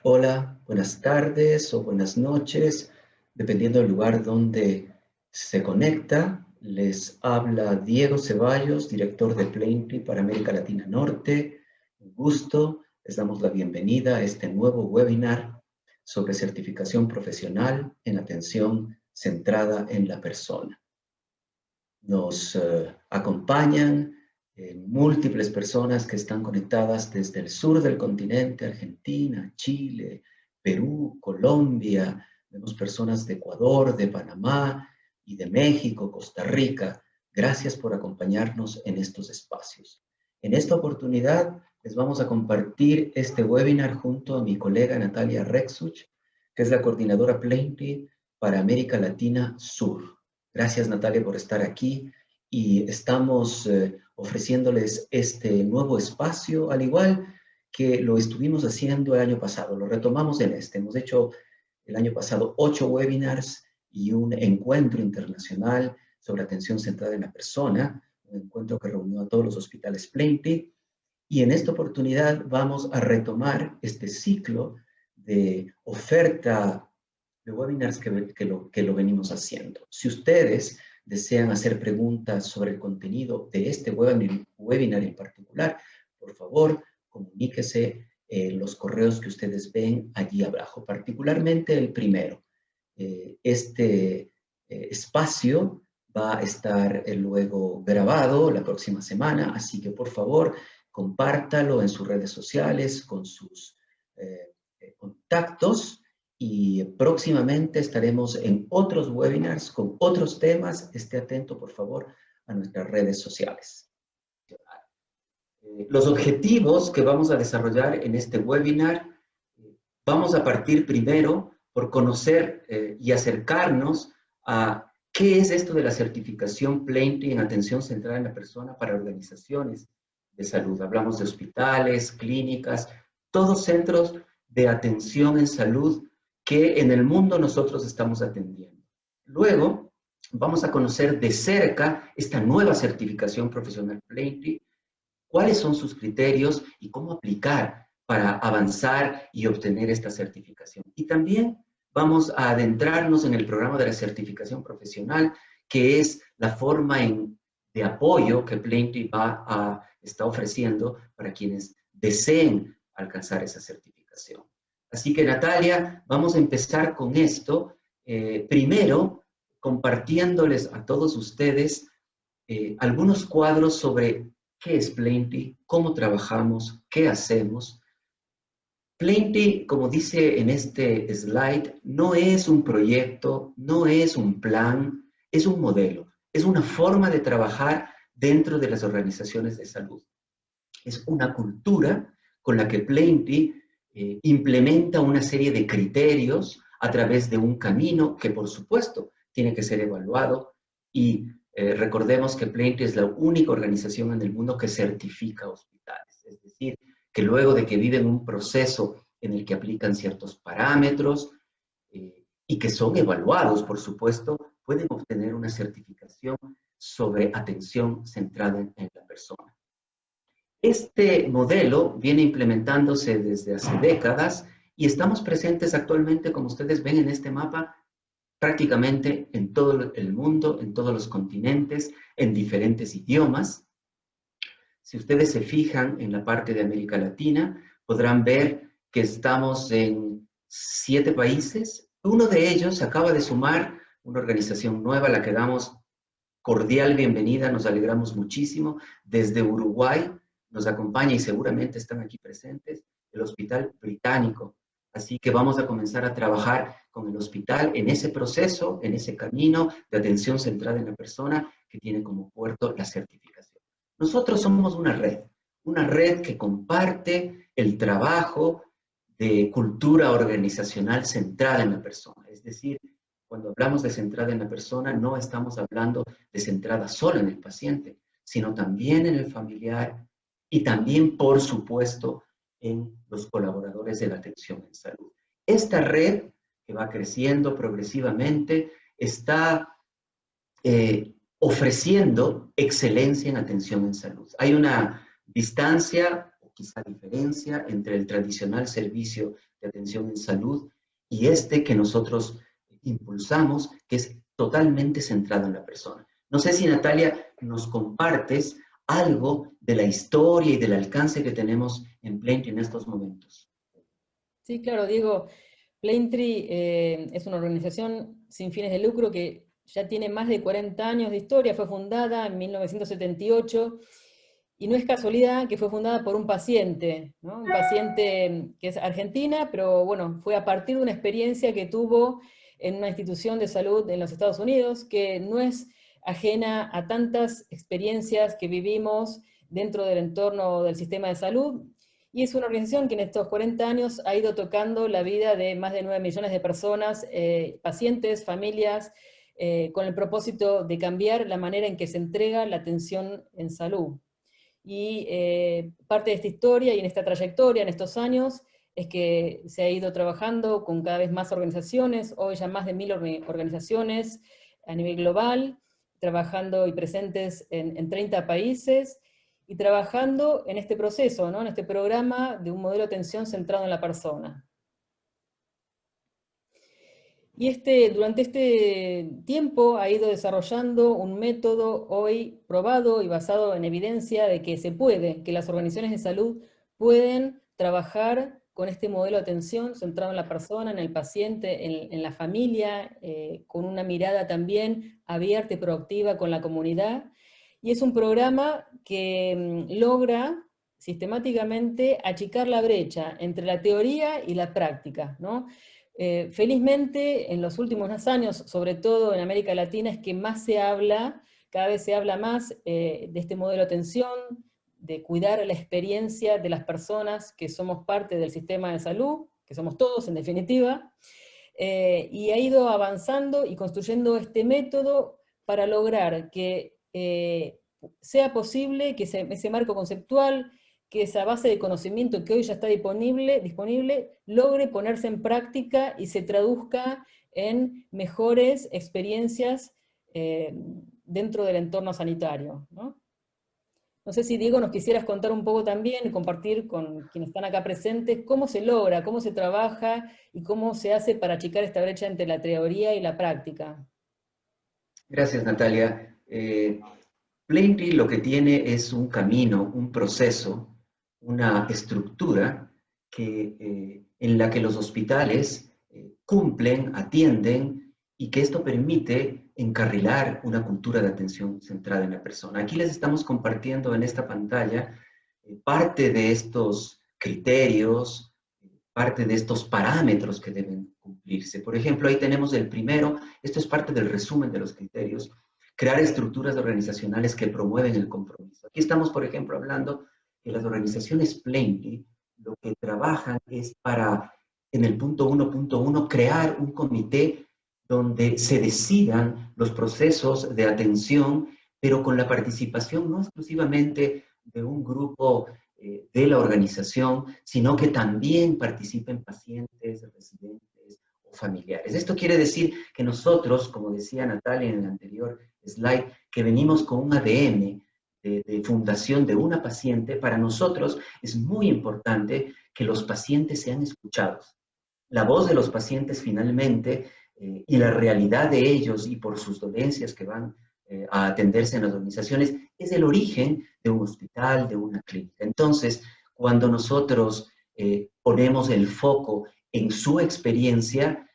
Hola, buenas tardes o buenas noches, dependiendo del lugar donde se conecta. Les habla Diego Ceballos, director de Plaintree para América Latina Norte. Un gusto, les damos la bienvenida a este nuevo webinar sobre certificación profesional en atención centrada en la persona. Nos acompañan múltiples personas que están conectadas desde el sur del continente, Argentina, Chile, Perú, Colombia. Vemos personas de Ecuador, de Panamá y de México, Costa Rica. Gracias por acompañarnos en estos espacios. En esta oportunidad les vamos a compartir este webinar junto a mi colega Natalia Rexuch, que es la coordinadora Plaintree para América Latina Sur. Gracias, Natalia, por estar aquí y estamos ofreciéndoles este nuevo espacio, al igual que lo estuvimos haciendo el año pasado. Lo retomamos en este. Hemos hecho el año pasado 8 webinars y un encuentro internacional sobre atención centrada en la persona, un encuentro que reunió a todos los hospitales Plaintree. Y en esta oportunidad vamos a retomar este ciclo de oferta de webinars que lo venimos haciendo. Si ustedes desean hacer preguntas sobre el contenido de este webinar en particular, por favor, comuníquese los correos que ustedes ven allí abajo, particularmente el primero. Este espacio va a estar luego grabado la próxima semana, así que por favor, compártalo en sus redes sociales con sus contactos y próximamente estaremos en otros webinars con otros temas. Esté atento, por favor, a nuestras redes sociales. Los objetivos que vamos a desarrollar en este webinar, vamos a partir primero por conocer y acercarnos a qué es esto de la certificación Plaintree en atención centrada en la persona para organizaciones de salud. Hablamos de hospitales, clínicas, todos centros de atención en salud que en el mundo nosotros estamos atendiendo. Luego, vamos a conocer de cerca esta nueva certificación profesional Plaintree, cuáles son sus criterios y cómo aplicar para avanzar y obtener esta certificación. Y también vamos a adentrarnos en el programa de la certificación profesional, que es la forma de apoyo que Plaintree está ofreciendo para quienes deseen alcanzar esa certificación. Así que, Natalia, vamos a empezar con esto. Primero, compartiéndoles a todos ustedes algunos cuadros sobre qué es Plaintree, cómo trabajamos, qué hacemos. Plaintree, como dice en este slide, no es un proyecto, no es un plan, es un modelo, es una forma de trabajar dentro de las organizaciones de salud. Es una cultura con la que Plaintree implementa una serie de criterios a través de un camino que, por supuesto, tiene que ser evaluado y recordemos que Plaintree es la única organización en el mundo que certifica hospitales. Es decir, que luego de que viven un proceso en el que aplican ciertos parámetros y que son evaluados, por supuesto, pueden obtener una certificación sobre atención centrada en la persona. Este modelo viene implementándose desde hace décadas y estamos presentes actualmente, como ustedes ven en este mapa, prácticamente en todo el mundo, en todos los continentes, en diferentes idiomas. Si ustedes se fijan en la parte de América Latina, podrán ver que estamos en 7 países. Uno de ellos acaba de sumar una organización nueva a la que damos cordial bienvenida, nos alegramos muchísimo. Desde Uruguay nos acompaña y seguramente están aquí presentes el Hospital Británico. Así que vamos a comenzar a trabajar con el hospital en ese proceso, en ese camino de atención centrada en la persona que tiene como puerto la certificación. Nosotros somos una red que comparte el trabajo de cultura organizacional centrada en la persona. Es decir, cuando hablamos de centrada en la persona, no estamos hablando de centrada solo en el paciente, sino también en el familiar y también, por supuesto, en los colaboradores de la atención en salud. Esta red, que va creciendo progresivamente, está ofreciendo excelencia en atención en salud. Hay una distancia, o quizá diferencia, entre el tradicional servicio de atención en salud, y este que nosotros impulsamos, que es totalmente centrado en la persona. No sé si, Natalia, nos compartes algo de la historia y del alcance que tenemos en Plaintree en estos momentos. Sí, claro, Diego. Plaintree es una organización sin fines de lucro que ya tiene más de 40 años de historia, fue fundada en 1978 y no es casualidad que fue fundada por un paciente, ¿no? Un paciente que es argentina, pero bueno, fue a partir de una experiencia que tuvo en una institución de salud en los Estados Unidos, que no es ajena a tantas experiencias que vivimos dentro del entorno del sistema de salud. Y es una organización que en estos 40 años ha ido tocando la vida de más de 9 millones de personas, pacientes, familias, con el propósito de cambiar la manera en que se entrega la atención en salud. Y parte de esta historia y en esta trayectoria, en estos años, es que se ha ido trabajando con cada vez más organizaciones, hoy ya más de 1000 organizaciones a nivel global, trabajando y presentes en 30 países, y trabajando en este proceso, ¿no? En este programa de un modelo de atención centrado en la persona. Y durante este tiempo ha ido desarrollando un método hoy probado y basado en evidencia de que se puede, que las organizaciones de salud pueden trabajar con este modelo de atención centrado en la persona, en el paciente, en la familia, con una mirada también abierta y proactiva con la comunidad. Y es un programa que logra sistemáticamente achicar la brecha entre la teoría y la práctica, ¿no? Felizmente, en los últimos años, sobre todo en América Latina, es que más se habla, cada vez se habla más de este modelo de atención, de cuidar la experiencia de las personas que somos parte del sistema de salud, que somos todos en definitiva, y ha ido avanzando y construyendo este método para lograr que sea posible que ese marco conceptual, que esa base de conocimiento que hoy ya está disponible logre ponerse en práctica y se traduzca en mejores experiencias dentro del entorno sanitario, ¿no? No sé si, Diego, nos quisieras contar un poco también y compartir con quienes están acá presentes cómo se logra, cómo se trabaja y cómo se hace para achicar esta brecha entre la teoría y la práctica. Gracias, Natalia. Plaintree lo que tiene es un camino, un proceso, una estructura en la que los hospitales cumplen, atienden, y que esto permite encarrilar una cultura de atención centrada en la persona. Aquí les estamos compartiendo en esta pantalla parte de estos criterios, parte de estos parámetros que deben cumplirse. Por ejemplo, ahí tenemos el primero, esto es parte del resumen de los criterios: crear estructuras organizacionales que promueven el compromiso. Aquí estamos, por ejemplo, hablando que las organizaciones Plaintree lo que trabajan es para, en el punto 1.1, crear un comité donde se decidan los procesos de atención, pero con la participación no exclusivamente de un grupo de la organización, sino que también participen pacientes, residentes o familiares. Esto quiere decir que nosotros, como decía Natalia en el anterior slide, que venimos con un ADN de fundación de una paciente. Para nosotros es muy importante que los pacientes sean escuchados. La voz de los pacientes finalmente y la realidad de ellos y por sus dolencias que van a atenderse en las organizaciones es el origen de un hospital, de una clínica. Entonces, cuando nosotros ponemos el foco en su experiencia,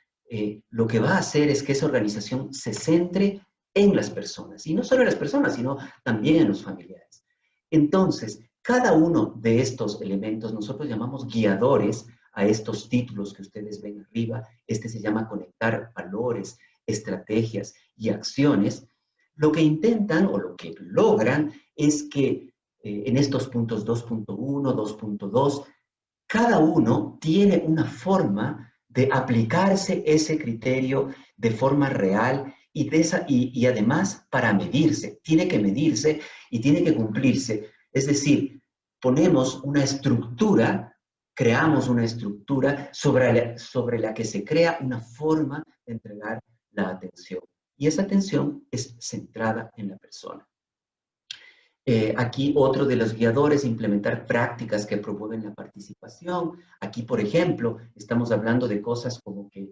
lo que va a hacer es que esa organización se centre en las personas, y no solo en las personas, sino también en los familiares. Entonces, cada uno de estos elementos nosotros llamamos guiadores a estos títulos que ustedes ven arriba. Este se llama conectar valores, estrategias y acciones. Lo que intentan o lo que logran es que en estos puntos 2.1, 2.2, cada uno tiene una forma de aplicarse ese criterio de forma real y además para medirse. Tiene que medirse y tiene que cumplirse. Es decir, ponemos una estructura, creamos una estructura sobre la que se crea una forma de entregar la atención. Y esa atención es centrada en la persona. Aquí otro de los guiadores, implementar prácticas que promueven la participación. Aquí, por ejemplo, estamos hablando de cosas como que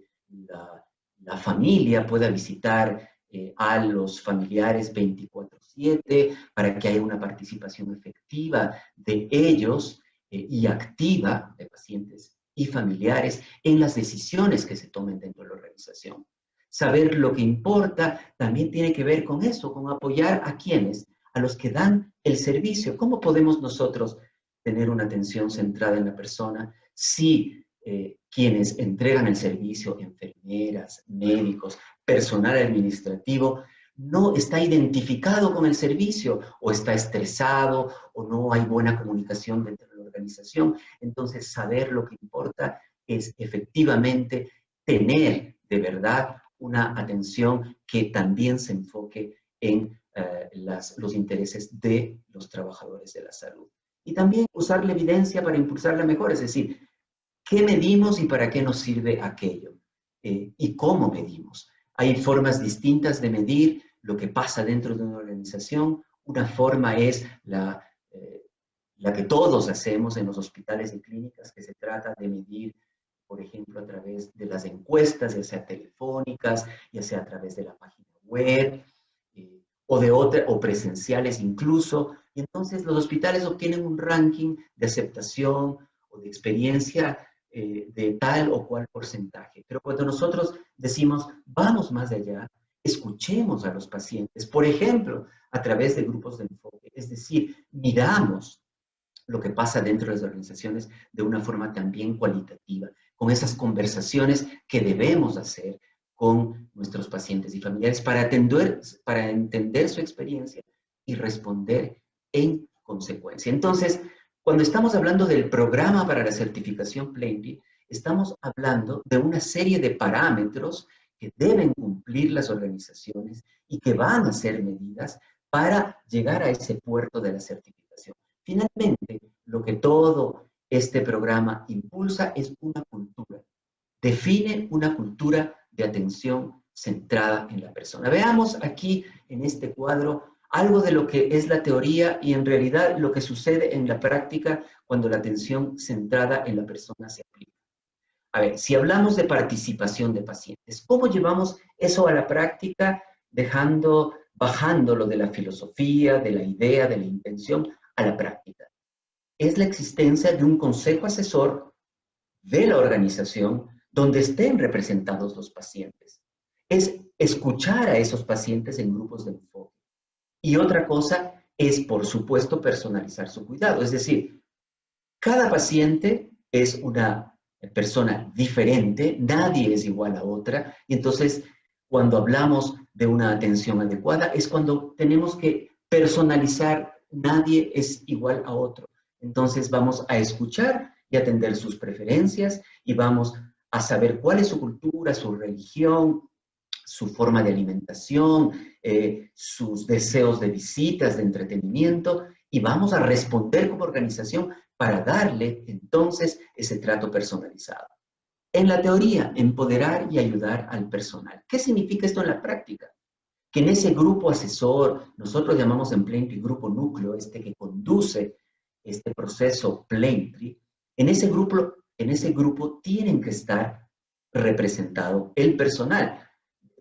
la familia pueda visitar a los familiares 24/7 para que haya una participación efectiva de ellos y activa de pacientes y familiares en las decisiones que se tomen dentro de la organización. Saber lo que importa también tiene que ver con eso, con apoyar a quienes, a los que dan el servicio. ¿Cómo podemos nosotros tener una atención centrada en la persona si quienes entregan el servicio, enfermeras, médicos, personal administrativo, no está identificado con el servicio o está estresado o no hay buena comunicación dentro de la organización? Entonces, saber lo que importa es efectivamente tener de verdad una atención que también se enfoque en los intereses de los trabajadores de la salud. Y también usar la evidencia para impulsarla mejor, es decir, ¿qué medimos y para qué nos sirve aquello? ¿Y cómo medimos? Hay formas distintas de medir lo que pasa dentro de una organización. Una forma es la que todos hacemos en los hospitales y clínicas, que se trata de medir, por ejemplo, a través de las encuestas, ya sea telefónicas, ya sea a través de la página web, o presenciales incluso. Y entonces los hospitales obtienen un ranking de aceptación o de experiencia de tal o cual porcentaje. Pero cuando nosotros decimos, vamos más allá, escuchemos a los pacientes, por ejemplo, a través de grupos de enfoque, es decir, miramos lo que pasa dentro de las organizaciones de una forma también cualitativa, con esas conversaciones que debemos hacer con nuestros pacientes y familiares para entender su experiencia y responder en consecuencia. Entonces, cuando estamos hablando del programa para la certificación Plainly, estamos hablando de una serie de parámetros que deben cumplir las organizaciones y que van a ser medidas para llegar a ese puerto de la certificación. Finalmente, lo que todo este programa impulsa es una cultura. Define una cultura de atención centrada en la persona. Veamos aquí en este cuadro algo de lo que es la teoría y en realidad lo que sucede en la práctica cuando la atención centrada en la persona se aplica. A ver, si hablamos de participación de pacientes, ¿cómo llevamos eso a la práctica bajando lo de la filosofía, de la idea, de la intención a la práctica? Es la existencia de un consejo asesor de la organización donde estén representados los pacientes. Es escuchar a esos pacientes en grupos de enfoque. Y otra cosa es, por supuesto, personalizar su cuidado. Es decir, cada paciente es una persona diferente, nadie es igual a otra, y entonces cuando hablamos de una atención adecuada es cuando tenemos que personalizar, nadie es igual a otro. Entonces vamos a escuchar y atender sus preferencias y vamos a saber cuál es su cultura, su religión, su forma de alimentación, sus deseos de visitas, de entretenimiento, y vamos a responder como organización para darle entonces ese trato personalizado. En la teoría, empoderar y ayudar al personal. ¿Qué significa esto en la práctica? Que en ese grupo asesor, nosotros llamamos en Plaintree grupo núcleo, que conduce este proceso Plaintree, en ese grupo tienen que estar representado el personal,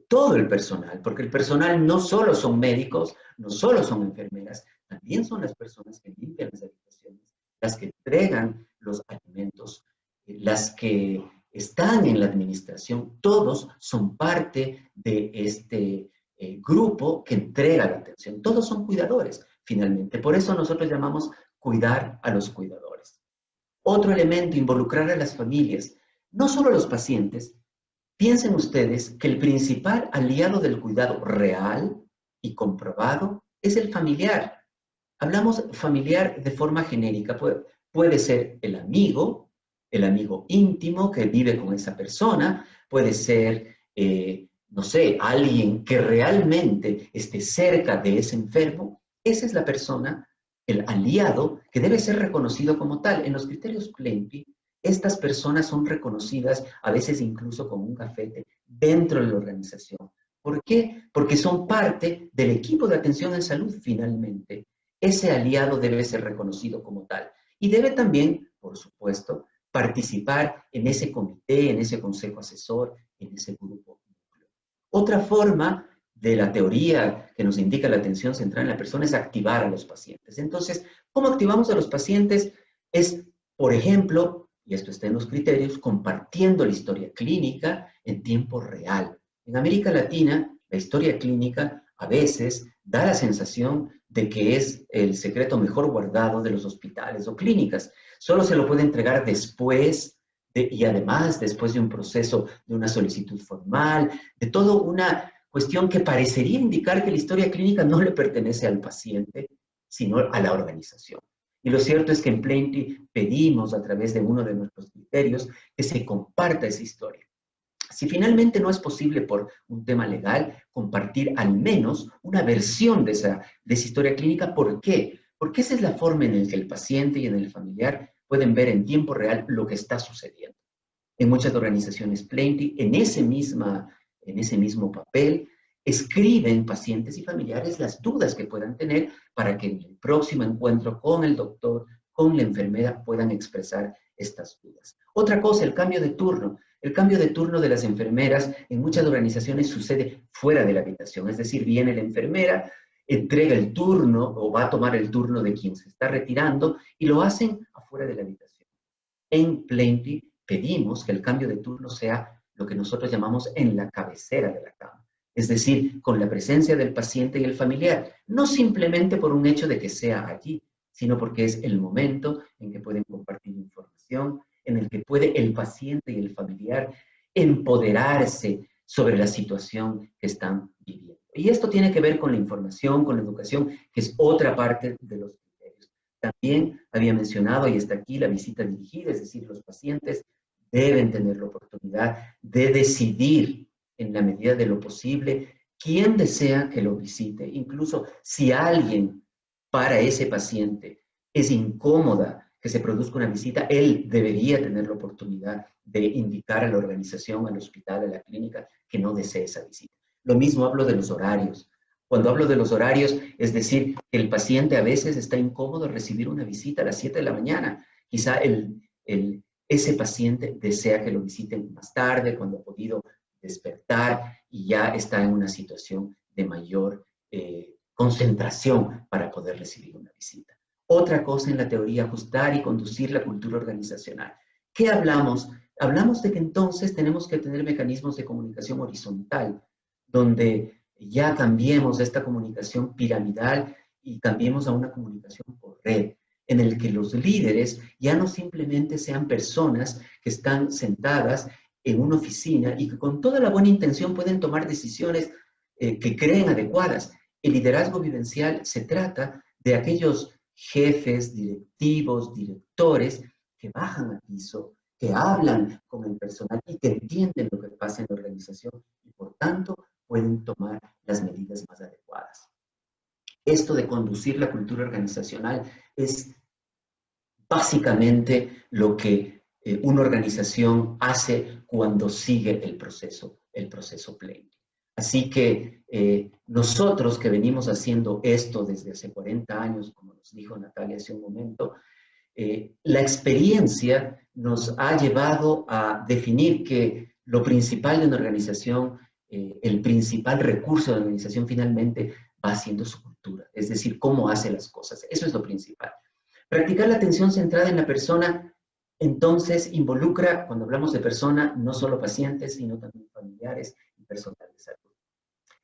todo el personal, porque el personal no solo son médicos, no solo son enfermeras, también son las personas que limpian las habitaciones, las que entregan los alimentos, las que están en la administración, todos son parte de este grupo que entrega la atención. Todos son cuidadores, finalmente. Por eso nosotros llamamos cuidar a los cuidadores. Otro elemento, involucrar a las familias, no solo a los pacientes. Piensen ustedes que el principal aliado del cuidado real y comprobado es el familiar. Hablamos familiar de forma genérica. Puede ser el amigo íntimo que vive con esa persona, puede ser, no sé, alguien que realmente esté cerca de ese enfermo. Esa es la persona, el aliado, que debe ser reconocido como tal. En los criterios Plaintree, estas personas son reconocidas, a veces incluso con un gafete, dentro de la organización. ¿Por qué? Porque son parte del equipo de atención en salud, finalmente. ese aliado debe ser reconocido como tal. Y debe también, por supuesto, participar en ese comité, en ese consejo asesor, en ese grupo. Otra forma de la teoría que nos indica la atención central en la persona es activar a los pacientes. Entonces, ¿cómo activamos a los pacientes? Es, por ejemplo, y esto está en los criterios, compartiendo la historia clínica en tiempo real. En América Latina, la historia clínica a veces da la sensación de que es el secreto mejor guardado de los hospitales o clínicas. Solo se lo puede entregar después y además después de un proceso de una solicitud formal, de toda una cuestión que parecería indicar que la historia clínica no le pertenece al paciente, sino a la organización. Y lo cierto es que en Plenty pedimos a través de uno de nuestros criterios que se comparta esa historia. Si finalmente no es posible por un tema legal compartir al menos una versión de esa historia clínica, ¿por qué? Porque esa es la forma en la que el paciente y en el familiar pueden ver en tiempo real lo que está sucediendo. En muchas organizaciones Plenty, en ese mismo papel, escriben pacientes y familiares las dudas que puedan tener para que en el próximo encuentro con el doctor, con la enfermera, puedan expresar estas dudas. Otra cosa, el cambio de turno. El cambio de turno de las enfermeras en muchas organizaciones sucede fuera de la habitación, es decir, viene la enfermera, entrega el turno o va a tomar el turno de quien se está retirando y lo hacen afuera de la habitación. En Plenty pedimos que el cambio de turno sea lo que nosotros llamamos en la cabecera de la cama, es decir, con la presencia del paciente y el familiar, no simplemente por un hecho de que sea allí, sino porque es el momento en que pueden compartir información, en el que puede el paciente y el familiar empoderarse sobre la situación que están viviendo. Y esto tiene que ver con la información, con la educación, que es otra parte de los criterios. También había mencionado, y está aquí, la visita dirigida, es decir, los pacientes deben tener la oportunidad de decidir en la medida de lo posible quién desea que lo visite. Incluso si alguien para ese paciente es incómoda que se produzca una visita, él debería tener la oportunidad de indicar a la organización, al hospital, a la clínica, que no desee esa visita. Lo mismo hablo de los horarios. Cuando hablo de los horarios, es decir, que el paciente a veces está incómodo recibir una visita a las 7 de la mañana. Quizá ese paciente desea que lo visiten más tarde, cuando ha podido despertar y ya está en una situación de mayor concentración para poder recibir una visita. Otra cosa en la teoría, ajustar y conducir la cultura organizacional. ¿Qué hablamos? Hablamos de que entonces tenemos que tener mecanismos de comunicación horizontal, donde ya cambiemos esta comunicación piramidal y cambiemos a una comunicación por red, en el que los líderes ya no simplemente sean personas que están sentadas en una oficina y que con toda la buena intención pueden tomar decisiones que creen adecuadas. El liderazgo vivencial se trata de aquellos jefes, directivos, directores que bajan al piso, que hablan con el personal y que entienden lo que pasa en la organización y por tanto pueden tomar las medidas más adecuadas. Esto de conducir la cultura organizacional es básicamente lo que una organización hace cuando sigue el proceso Plenty. Así que nosotros que venimos haciendo esto desde hace 40 años, como nos dijo Natalia hace un momento, la experiencia nos ha llevado a definir que lo principal de una organización, el principal recurso de la organización finalmente va siendo su cultura, es decir, cómo hace las cosas. Eso es lo principal. Practicar la atención centrada en la persona, entonces, involucra, cuando hablamos de persona, no solo pacientes, sino también familiares y personal de salud.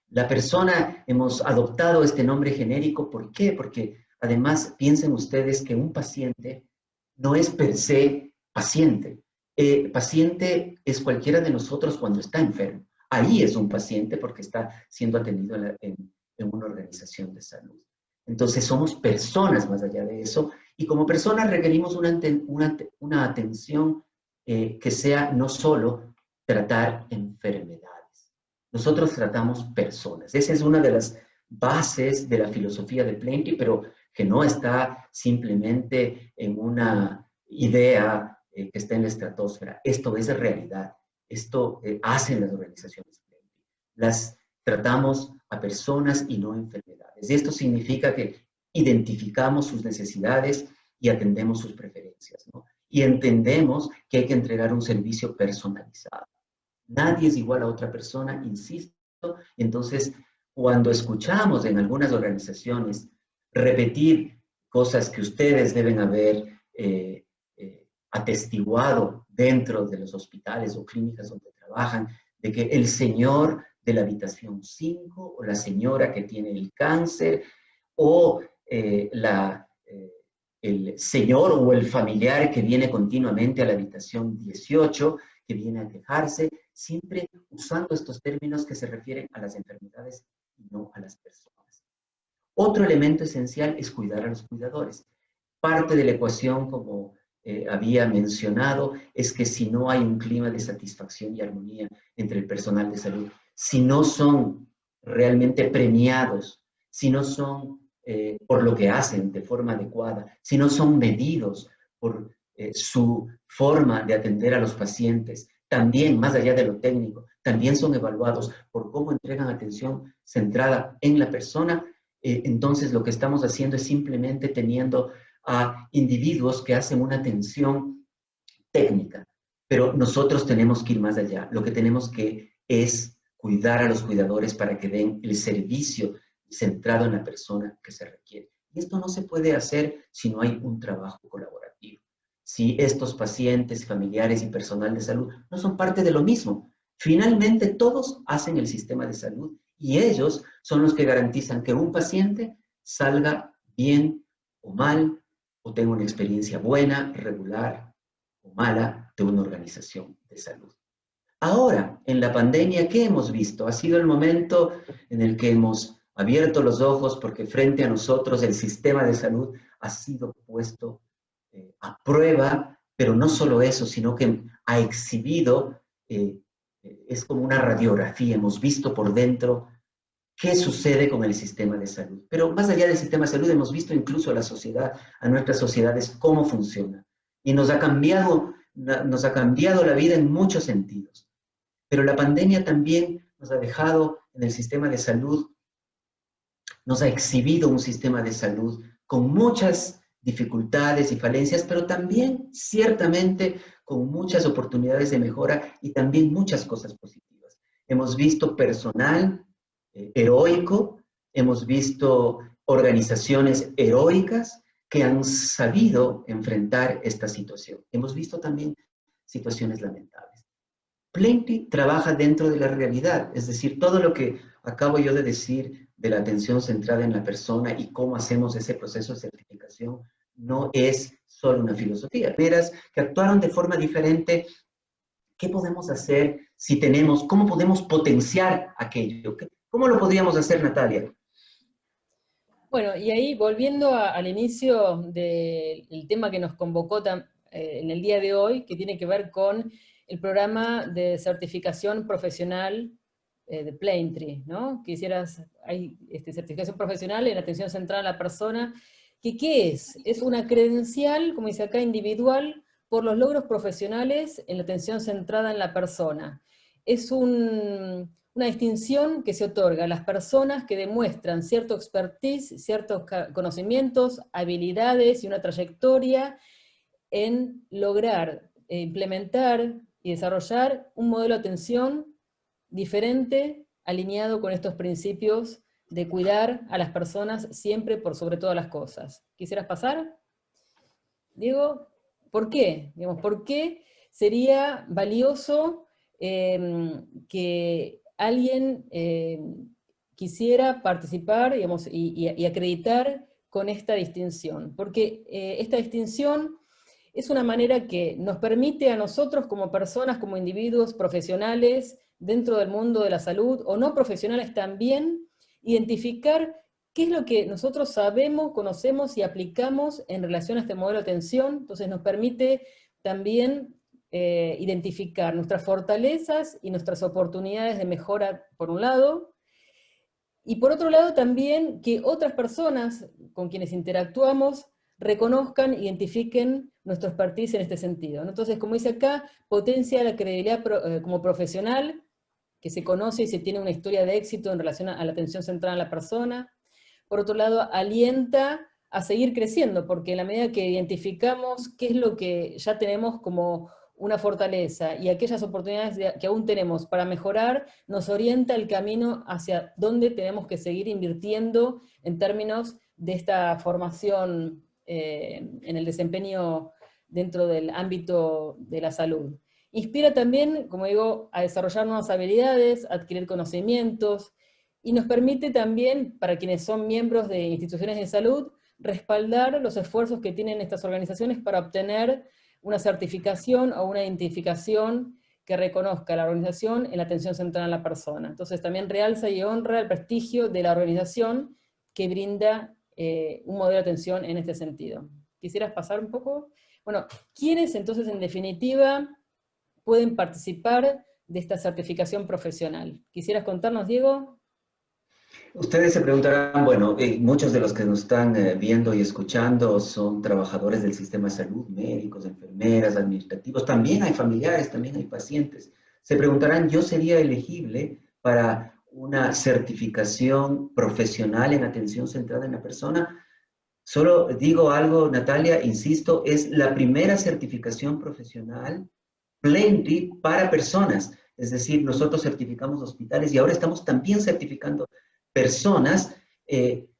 La persona, hemos adoptado este nombre genérico, ¿por qué? Porque además piensen ustedes que un paciente no es per se paciente. Paciente es cualquiera de nosotros cuando está enfermo. Ahí es un paciente porque está siendo atendido en una organización de salud. Entonces somos personas más allá de eso y como personas requerimos una atención que sea no solo tratar enfermedades. Nosotros tratamos personas. Esa es una de las bases de la filosofía de Plenty, pero que no está simplemente en una idea que está en la estratosfera. Esto es realidad. Esto hacen las organizaciones Plenty. Las tratamos a personas y no enfermedades. Y esto significa que identificamos sus necesidades y atendemos sus preferencias, ¿no? Y entendemos que hay que entregar un servicio personalizado. Nadie es igual a otra persona, insisto. Entonces, cuando escuchamos en algunas organizaciones repetir cosas que ustedes deben haber atestiguado dentro de los hospitales o clínicas donde trabajan, de que el señor de la habitación 5 o la señora que tiene el cáncer o el señor o el familiar que viene continuamente a la habitación 18, que viene a quejarse, siempre usando estos términos que se refieren a las enfermedades y no a las personas. Otro elemento esencial es cuidar a los cuidadores. Parte de la ecuación, como había mencionado, es que si no hay un clima de satisfacción y armonía entre el personal de salud, si no son realmente premiados, si no son por lo que hacen de forma adecuada, si no son medidos por su forma de atender a los pacientes, también, más allá de lo técnico, también son evaluados por cómo entregan atención centrada en la persona, entonces lo que estamos haciendo es simplemente teniendo a individuos que hacen una atención técnica, pero nosotros tenemos que ir más allá. Lo que tenemos que es cuidar a los cuidadores para que den el servicio centrado en la persona que se requiere. Y esto no se puede hacer si no hay un trabajo colaborativo. Si estos pacientes, familiares y personal de salud no son parte de lo mismo. Finalmente todos hacen el sistema de salud y ellos son los que garantizan que un paciente salga bien o mal, o tenga una experiencia buena, regular o mala de una organización de salud. Ahora, en la pandemia, ¿qué hemos visto? Ha sido el momento en el que hemos abierto los ojos porque frente a nosotros el sistema de salud ha sido puesto a prueba, pero no solo eso, sino que ha exhibido, es como una radiografía, hemos visto por dentro qué sucede con el sistema de salud. Pero más allá del sistema de salud, hemos visto incluso a la sociedad, a nuestras sociedades, cómo funciona. Y nos ha cambiado la vida en muchos sentidos. Pero la pandemia también nos ha dejado en el sistema de salud, nos ha exhibido un sistema de salud con muchas dificultades y falencias, pero también ciertamente con muchas oportunidades de mejora y también muchas cosas positivas. Hemos visto personal heroico, hemos visto organizaciones heroicas que han sabido enfrentar esta situación. Hemos visto también situaciones lamentables. Plenty trabaja dentro de la realidad, es decir, todo lo que acabo yo de decir de la atención centrada en la persona y cómo hacemos ese proceso de certificación no es solo una filosofía. Veras que actuaron de forma diferente. ¿Qué podemos hacer si tenemos, cómo podemos potenciar aquello? ¿Cómo lo podríamos hacer, Natalia? Bueno, y ahí volviendo al inicio del tema que nos convocó en el día de hoy, que tiene que ver con el programa de certificación profesional de Plaintree, ¿no? Hay certificación profesional en atención centrada a la persona, ¿qué es? Es una credencial, como dice acá, individual, por los logros profesionales en la atención centrada en la persona. Es una distinción que se otorga a las personas que demuestran cierto expertise, ciertos conocimientos, habilidades y una trayectoria en lograr implementar y desarrollar un modelo de atención diferente, alineado con estos principios de cuidar a las personas siempre por sobre todas las cosas. ¿Quisieras pasar? Diego, ¿por qué? Digamos, ¿por qué sería valioso que alguien quisiera participar, digamos, y acreditar con esta distinción? Porque esta distinción es una manera que nos permite a nosotros como personas, como individuos profesionales dentro del mundo de la salud, o no profesionales también, identificar qué es lo que nosotros sabemos, conocemos y aplicamos en relación a este modelo de atención. Entonces nos permite también identificar nuestras fortalezas y nuestras oportunidades de mejora, por un lado, y por otro lado también que otras personas con quienes interactuamos reconozcan, identifiquen nuestro expertise en este sentido. Entonces, como dice acá, potencia la credibilidad como profesional, que se conoce y se tiene una historia de éxito en relación a la atención centrada en la persona, por otro lado, alienta a seguir creciendo, porque en la medida que identificamos qué es lo que ya tenemos como una fortaleza y aquellas oportunidades que aún tenemos para mejorar, nos orienta el camino hacia dónde tenemos que seguir invirtiendo en términos de esta formación en el desempeño dentro del ámbito de la salud. Inspira también, como digo, a desarrollar nuevas habilidades, a adquirir conocimientos, y nos permite también, para quienes son miembros de instituciones de salud, respaldar los esfuerzos que tienen estas organizaciones para obtener una certificación o una identificación que reconozca a la organización en la atención centrada en la persona. Entonces también realza y honra el prestigio de la organización que brinda un modelo de atención en este sentido. ¿Quisieras pasar un poco? Bueno, ¿quiénes entonces en definitiva pueden participar de esta certificación profesional? ¿Quisieras contarnos, Diego? Ustedes se preguntarán, bueno, muchos de los que nos están viendo y escuchando son trabajadores del sistema de salud, médicos, enfermeras, administrativos, también hay familiares, también hay pacientes. Se preguntarán, ¿yo sería elegible para una certificación profesional en atención centrada en la persona? Solo digo algo, Natalia, insisto, es la primera certificación profesional Plenty para personas. Es decir, nosotros certificamos hospitales y ahora estamos también certificando personas.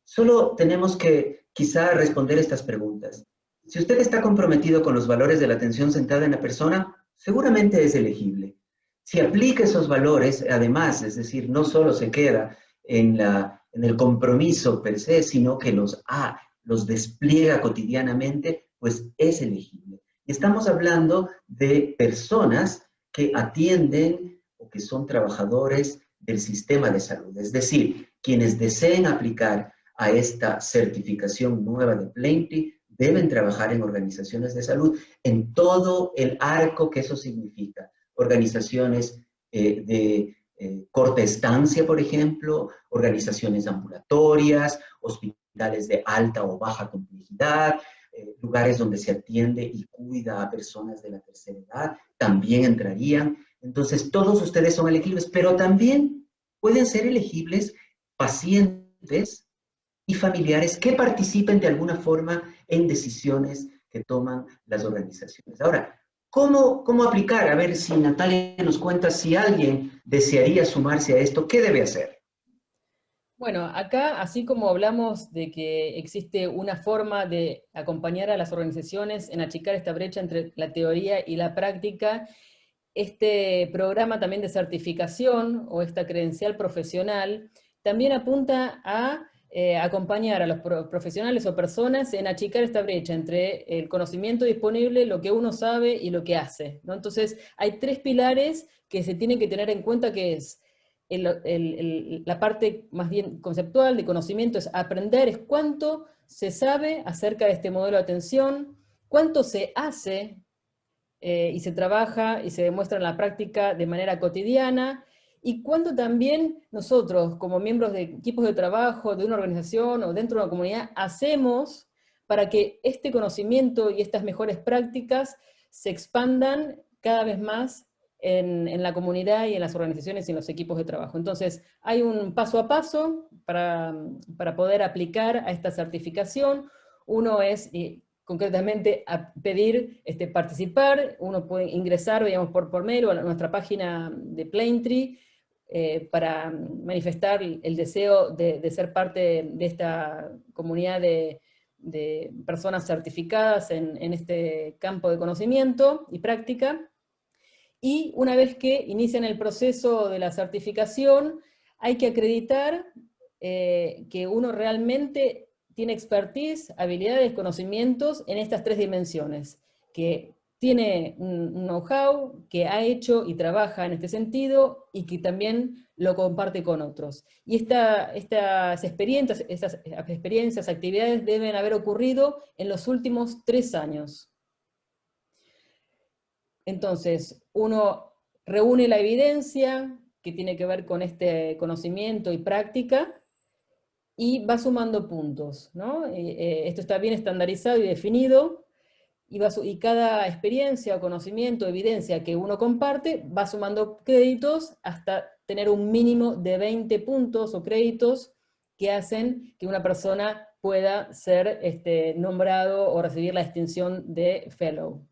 Solo tenemos que quizá responder estas preguntas. Si usted está comprometido con los valores de la atención centrada en la persona, seguramente es elegible. Si aplica esos valores, además, es decir, no solo se queda en el compromiso per se, sino que los despliega cotidianamente, pues es elegible. Y estamos hablando de personas que atienden o que son trabajadores del sistema de salud. Es decir, quienes deseen aplicar a esta certificación nueva de Plenty deben trabajar en organizaciones de salud en todo el arco que eso significa. Organizaciones corta estancia, por ejemplo, organizaciones ambulatorias, hospitales de alta o baja complejidad, lugares donde se atiende y cuida a personas de la tercera edad, también entrarían. Entonces, todos ustedes son elegibles, pero también pueden ser elegibles pacientes y familiares que participen de alguna forma en decisiones que toman las organizaciones. Ahora, ¿cómo aplicar? A ver si Natalia nos cuenta si alguien desearía sumarse a esto, ¿qué debe hacer? Bueno, acá, así como hablamos de que existe una forma de acompañar a las organizaciones en achicar esta brecha entre la teoría y la práctica, este programa también de certificación o esta credencial profesional también apunta a acompañar a los profesionales o personas en achicar esta brecha entre el conocimiento disponible, lo que uno sabe y lo que hace, ¿no? Entonces, hay tres pilares que se tienen que tener en cuenta, que es la parte más bien conceptual de conocimiento, es aprender, es cuánto se sabe acerca de este modelo de atención, cuánto se hace y se trabaja y se demuestra en la práctica de manera cotidiana, y cuánto también nosotros, como miembros de equipos de trabajo, de una organización o dentro de una comunidad, hacemos para que este conocimiento y estas mejores prácticas se expandan cada vez más en la comunidad y en las organizaciones y en los equipos de trabajo. Entonces, hay un paso a paso para poder aplicar a esta certificación. Uno es, concretamente, a pedir participar. Uno puede ingresar, digamos, por mail o a nuestra página de Plaintree para manifestar el deseo de ser parte de esta comunidad de personas certificadas en este campo de conocimiento y práctica. Y una vez que inician el proceso de la certificación, hay que acreditar que uno realmente tiene expertise, habilidades, conocimientos en estas tres dimensiones, que tiene un know-how, que ha hecho y trabaja en este sentido, y que también lo comparte con otros. Y estas experiencias, actividades deben haber ocurrido en los últimos 3 años. Entonces, uno reúne la evidencia que tiene que ver con este conocimiento y práctica, y va sumando puntos, ¿no? Esto está bien estandarizado y definido, y cada experiencia o conocimiento, evidencia que uno comparte, va sumando créditos hasta tener un mínimo de 20 puntos o créditos que hacen que una persona pueda ser nombrado o recibir la distinción de Fellow.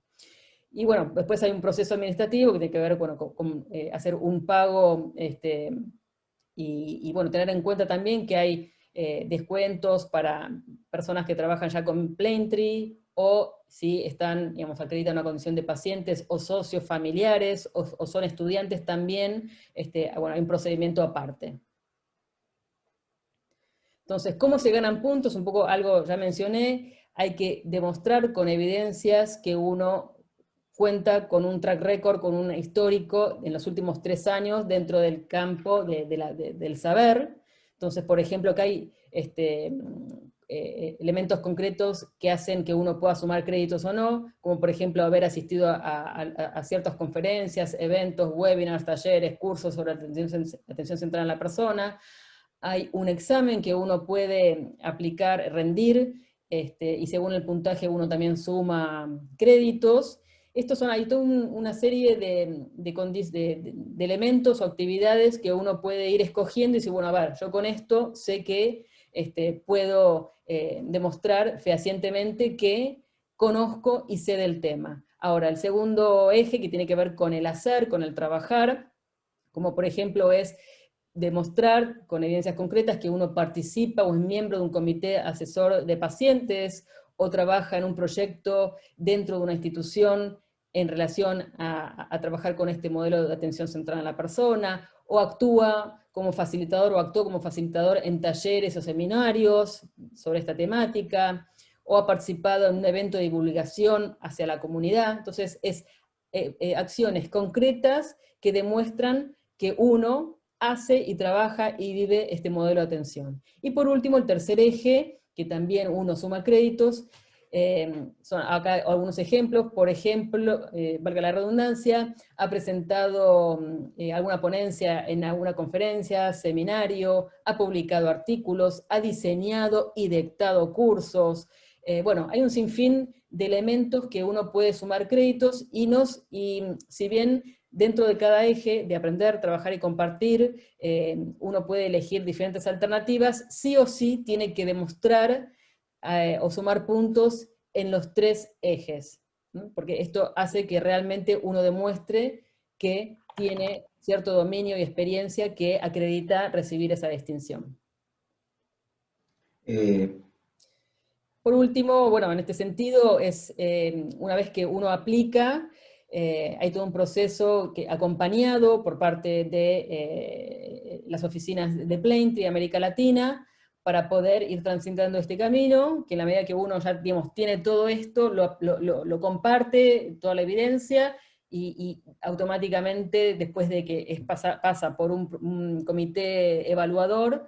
Y bueno, después hay un proceso administrativo que tiene que ver con hacer un pago, y bueno, tener en cuenta también que hay descuentos para personas que trabajan ya con Plaintree, o si están, digamos, acreditan una condición de pacientes o socios familiares, o son estudiantes también, bueno, hay un procedimiento aparte. Entonces, ¿cómo se ganan puntos? Un poco algo ya mencioné, hay que demostrar con evidencias que uno cuenta con un track record, con un histórico en los últimos 3 años dentro del campo del saber. Entonces, por ejemplo, acá hay elementos concretos que hacen que uno pueda sumar créditos o no, como por ejemplo haber asistido a ciertas conferencias, eventos, webinars, talleres, cursos sobre atención centrada en la persona. Hay un examen que uno puede aplicar, rendir, y según el puntaje uno también suma créditos. Hay toda una serie de elementos o actividades que uno puede ir escogiendo y decir, bueno, a ver, yo con esto sé que puedo demostrar fehacientemente que conozco y sé del tema. Ahora, el segundo eje, que tiene que ver con el hacer, con el trabajar, como por ejemplo es demostrar con evidencias concretas que uno participa o es miembro de un comité asesor de pacientes, o trabaja en un proyecto dentro de una institución en relación a trabajar con este modelo de atención centrada en la persona, o actúa como facilitador o actuó como facilitador en talleres o seminarios sobre esta temática, o ha participado en un evento de divulgación hacia la comunidad. Entonces, es acciones concretas que demuestran que uno hace y trabaja y vive este modelo de atención. Y por último, el tercer eje, que también uno suma créditos, son acá algunos ejemplos. Por ejemplo, valga la redundancia, ha presentado alguna ponencia en alguna conferencia, seminario, ha publicado artículos, ha diseñado y dictado cursos. Bueno, hay un sinfín de elementos que uno puede sumar créditos, y si bien dentro de cada eje de aprender, trabajar y compartir, uno puede elegir diferentes alternativas, sí o sí tiene que demostrar o sumar puntos en los 3 ejes, ¿no? Porque esto hace que realmente uno demuestre que tiene cierto dominio y experiencia que acredita recibir esa distinción. Por último, bueno, en este sentido, una vez que uno aplica, hay todo un proceso acompañado por parte de las oficinas de Plaintree América Latina, para poder ir transitando este camino, que en la medida que uno ya, digamos, tiene todo esto, lo comparte, toda la evidencia, y automáticamente, después de que pasa por un comité evaluador,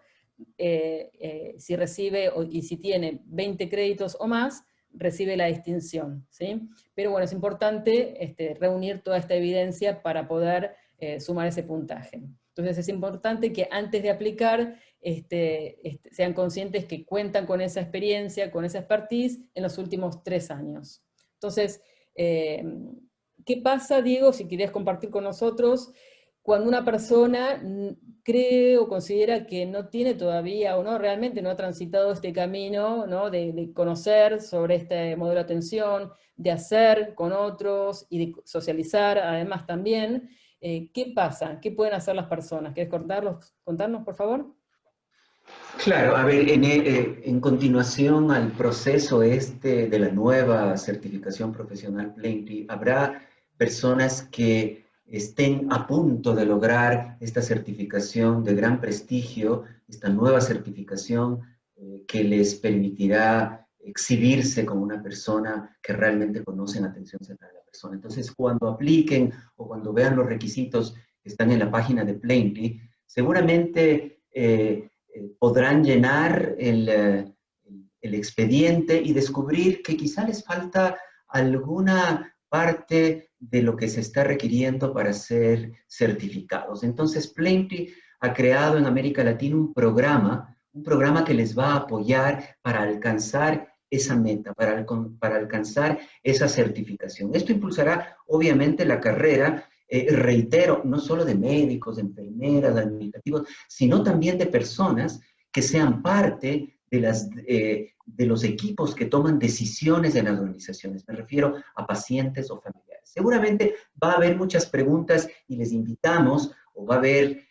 si recibe y si tiene 20 créditos o más, recibe la distinción, ¿sí? Pero bueno, es importante reunir toda esta evidencia para poder sumar ese puntaje. Entonces es importante que antes de aplicar sean conscientes que cuentan con esa experiencia, con esa expertise en los últimos 3 años. Entonces, ¿qué pasa, Diego, si querías compartir con nosotros, cuando una persona cree o considera que no tiene todavía, o no, realmente no ha transitado este camino, ¿no? de conocer sobre este modelo de atención, de hacer con otros y de socializar además también? ¿Qué pasa? ¿Qué pueden hacer las personas? ¿Querés contarnos, por favor? Claro, a ver, en continuación al proceso de la nueva certificación profesional Plaintree, habrá personas que estén a punto de lograr esta certificación de gran prestigio, esta nueva certificación que les permitirá exhibirse como una persona que realmente conoce la atención centrada de la persona. Entonces, cuando apliquen o cuando vean los requisitos que están en la página de Plaintree, seguramente podrán llenar el expediente y descubrir que quizá les falta alguna parte de lo que se está requiriendo para ser certificados. Entonces, Plaintree ha creado en América Latina un programa que les va a apoyar para alcanzar esa meta, para alcanzar esa certificación. Esto impulsará, obviamente, la carrera, reitero, no solo de médicos, de enfermeras, de administrativos, sino también de personas que sean parte de los equipos que toman decisiones en las organizaciones. Me refiero a pacientes o familiares. Seguramente va a haber muchas preguntas y les invitamos, o va a haber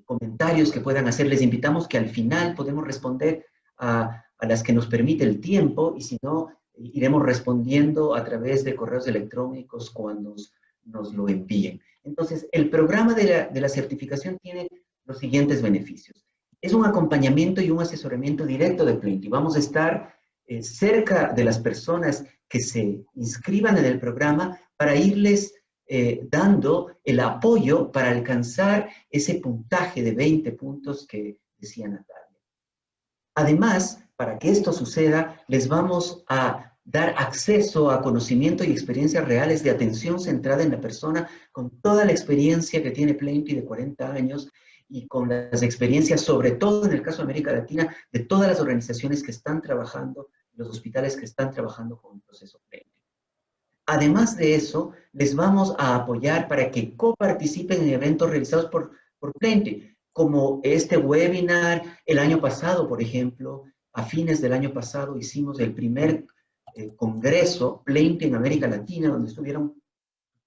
comentarios que puedan hacer. Les invitamos que al final podemos responder a las que nos permite el tiempo, y si no, iremos respondiendo a través de correos electrónicos cuando nos lo envíen. Entonces, el programa de la certificación tiene los siguientes beneficios. Es un acompañamiento y un asesoramiento directo de Plenty. Vamos a estar cerca de las personas que se inscriban en el programa para irles dando el apoyo para alcanzar ese puntaje de 20 puntos que decía Natalia. Además, para que esto suceda, les vamos a dar acceso a conocimiento y experiencias reales de atención centrada en la persona, con toda la experiencia que tiene Plenty de 40 años, y con las experiencias, sobre todo en el caso de América Latina, de todas las organizaciones que están trabajando, los hospitales que están trabajando con el proceso Plenty. Además de eso, les vamos a apoyar para que coparticipen en eventos realizados por Plenty, como este webinar. El año pasado, por ejemplo, a fines del año pasado, hicimos el primer congreso Plenty en América Latina, donde estuvieron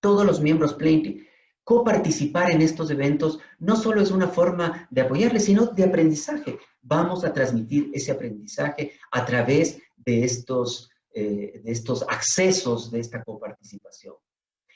todos los miembros Plenty. Coparticipar en estos eventos no solo es una forma de apoyarles, sino de aprendizaje. Vamos a transmitir ese aprendizaje a través de estos accesos, de esta coparticipación.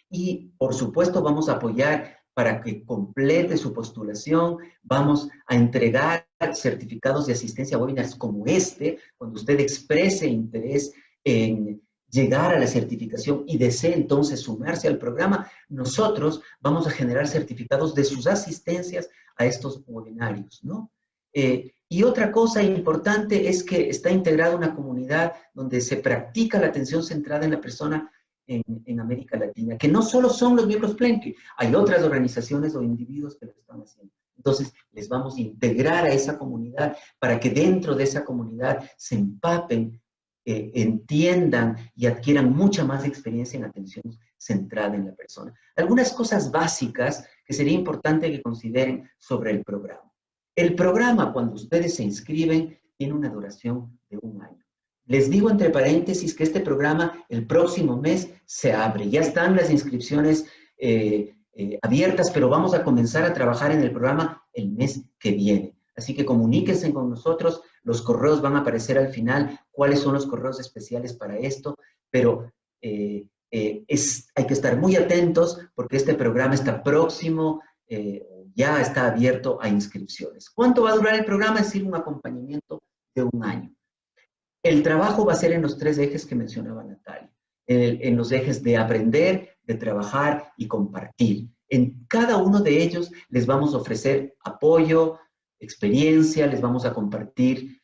Y, por supuesto, vamos a apoyar para que complete su postulación. Vamos a entregar certificados de asistencia a webinars como este, cuando usted exprese interés en llegar a la certificación y desee entonces sumarse al programa. Nosotros vamos a generar certificados de sus asistencias a estos webinarios, ¿no? Y otra cosa importante es que está integrada una comunidad donde se practica la atención centrada en la persona en América Latina, que no solo son los miembros Plenty, hay otras organizaciones o individuos que lo están haciendo. Entonces, les vamos a integrar a esa comunidad para que dentro de esa comunidad se empapen, entiendan y adquieran mucha más experiencia en atención centrada en la persona. Algunas cosas básicas que sería importante que consideren sobre el programa. El programa, cuando ustedes se inscriben, tiene una duración de 1 año. Les digo entre paréntesis que este programa el próximo mes se abre. Ya están las inscripciones abiertas, pero vamos a comenzar a trabajar en el programa el mes que viene. Así que comuníquense con nosotros, los correos van a aparecer al final, cuáles son los correos especiales para esto, pero hay que estar muy atentos porque este programa está próximo, ya está abierto a inscripciones. ¿Cuánto va a durar el programa? Es decir, un acompañamiento de 1 año. El trabajo va a ser en los 3 ejes que mencionaba Natalia, en los ejes de aprender, de trabajar y compartir. En cada uno de ellos les vamos a ofrecer apoyo, experiencia, les vamos a compartir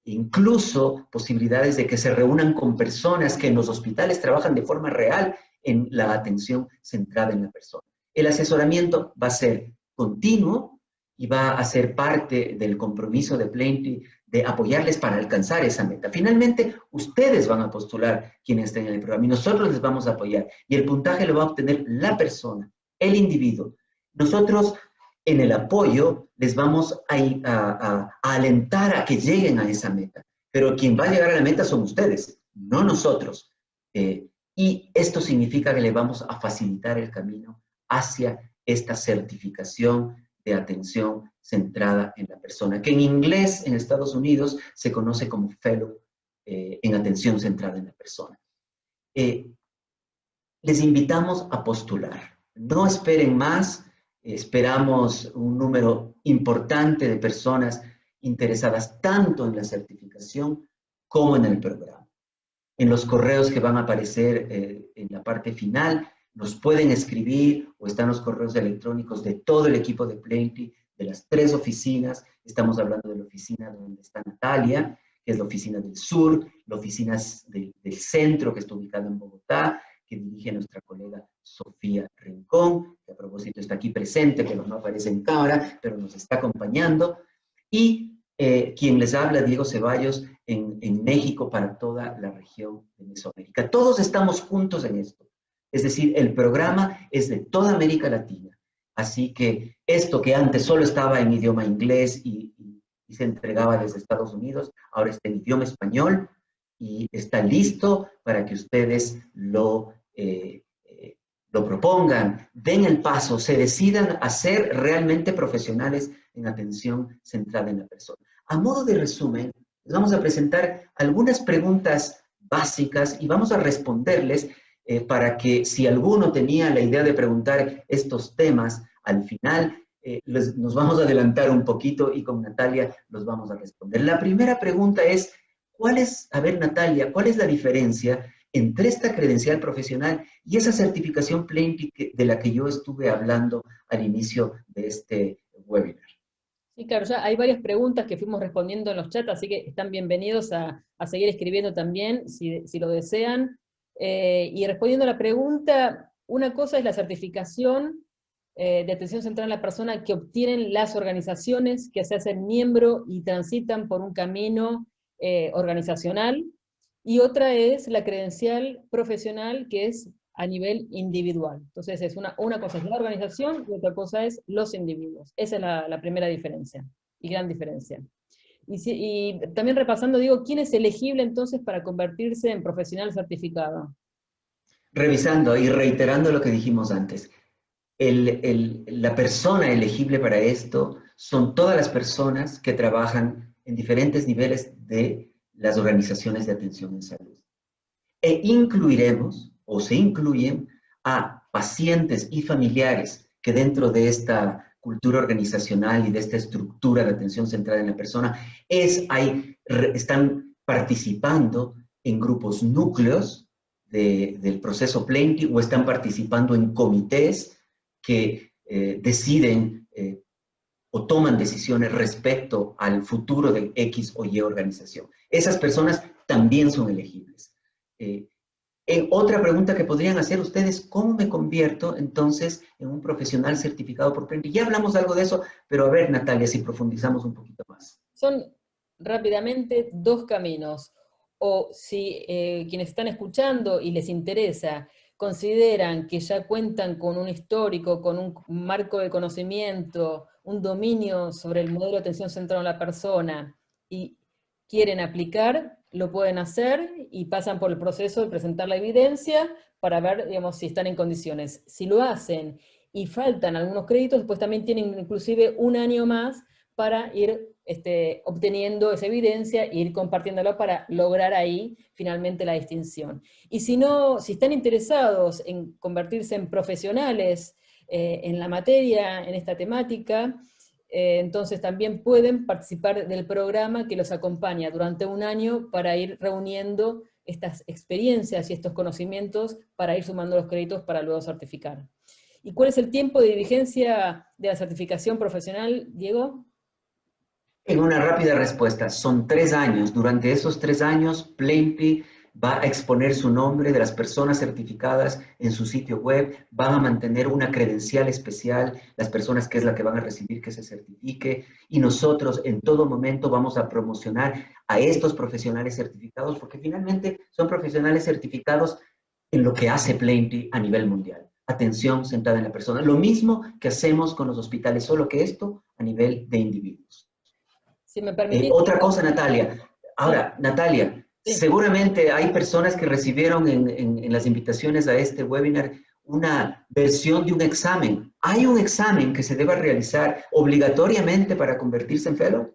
incluso posibilidades de que se reúnan con personas que en los hospitales trabajan de forma real en la atención centrada en la persona. El asesoramiento va a ser continuo y va a ser parte del compromiso de Plenty de apoyarles para alcanzar esa meta. Finalmente, ustedes van a postular quienes estén en el programa y nosotros les vamos a apoyar. Y el puntaje lo va a obtener la persona, el individuo. Nosotros, en el apoyo, les vamos a alentar a que lleguen a esa meta. Pero quien va a llegar a la meta son ustedes, no nosotros. Y esto significa que le vamos a facilitar el camino hacia esta certificación de atención centrada en la persona, que en inglés, en Estados Unidos, se conoce como Fellow en atención centrada en la persona. Les invitamos a postular. No esperen más. Esperamos un número importante de personas interesadas tanto en la certificación como en el programa. En los correos que van a aparecer en la parte final, nos pueden escribir o están los correos electrónicos de todo el equipo de Plenty, de las 3 oficinas. Estamos hablando de la oficina donde está Natalia, que es la oficina del sur, la oficina del centro, que está ubicada en Bogotá, que dirige nuestra colega Sofía Rincón, que a propósito está aquí presente, pero no aparece en cámara, pero nos está acompañando. Y quien les habla, Diego Ceballos, en México para toda la región de Mesoamérica. Todos estamos juntos en esto. Es decir, el programa es de toda América Latina. Así que esto que antes solo estaba en idioma inglés y y se entregaba desde Estados Unidos. Ahora está en idioma español y está listo para que ustedes lo propongan, den el paso, se decidan a ser realmente profesionales en atención centrada en la persona. A modo de resumen, les vamos a presentar algunas preguntas básicas y vamos a responderles para que si alguno tenía la idea de preguntar estos temas, al final nos vamos a adelantar un poquito y con Natalia los vamos a responder. La primera pregunta es, a ver Natalia, ¿cuál es la diferencia entre esta credencial profesional y esa certificación Plainly de la que yo estuve hablando al inicio de este webinar? Sí, claro, ya hay varias preguntas que fuimos respondiendo en los chats, así que están bienvenidos a seguir escribiendo también, si lo desean. Y respondiendo a la pregunta, una cosa es la certificación de atención centrada en la persona que obtienen las organizaciones que se hacen miembro y transitan por un camino organizacional, y otra es la credencial profesional, que es a nivel individual. Entonces, una cosa es la organización y otra cosa es los individuos. Esa es la primera diferencia, y gran diferencia. Y también repasando, digo, ¿quién es elegible entonces para convertirse en profesional certificado? Revisando y reiterando lo que dijimos antes, la persona elegible para esto son todas las personas que trabajan en diferentes niveles de las organizaciones de atención en salud. E incluiremos, o se incluyen, a pacientes y familiares que dentro de esta cultura organizacional y de esta estructura de atención centrada en la persona, están participando en grupos núcleos del proceso Plainly o están participando en comités que deciden o toman decisiones respecto al futuro de X o Y organización. Esas personas también son elegibles. Otra pregunta que podrían hacer ustedes, ¿cómo me convierto entonces en un profesional certificado por Plainly? Ya hablamos algo de eso, pero a ver, Natalia, si profundizamos un poquito más. Son rápidamente dos caminos. O si quienes están escuchando y les interesa, consideran que ya cuentan con un histórico, con un marco de conocimiento, un dominio sobre el modelo de atención centrada en la persona, y quieren aplicar, lo pueden hacer y pasan por el proceso de presentar la evidencia para ver, digamos, si están en condiciones. Si lo hacen y faltan algunos créditos, después también tienen inclusive un año más para ir obteniendo esa evidencia e ir compartiéndolo para lograr ahí finalmente la distinción. Y si no, si están interesados en convertirse en profesionales en la materia, en esta temática, entonces también pueden participar del programa que los acompaña durante un año para ir reuniendo estas experiencias y estos conocimientos para ir sumando los créditos para luego certificar. ¿Y cuál es el tiempo de vigencia de la certificación profesional, Diego? En una rápida respuesta, son 3 años. Durante esos 3 años, Plainly va a exponer su nombre de las personas certificadas en su sitio web, van a mantener una credencial especial, las personas que es la que van a recibir que se certifique, y nosotros en todo momento vamos a promocionar a estos profesionales certificados, porque finalmente son profesionales certificados en lo que hace Plainly a nivel mundial. Atención centrada en la persona. Lo mismo que hacemos con los hospitales, solo que esto a nivel de individuos. Si me permitís. Otra cosa, Natalia. Ahora, Sí, Natalia, sí. seguramente hay personas que recibieron en las invitaciones a este webinar una versión de un examen. ¿Hay un examen que se deba realizar obligatoriamente para convertirse en fellow?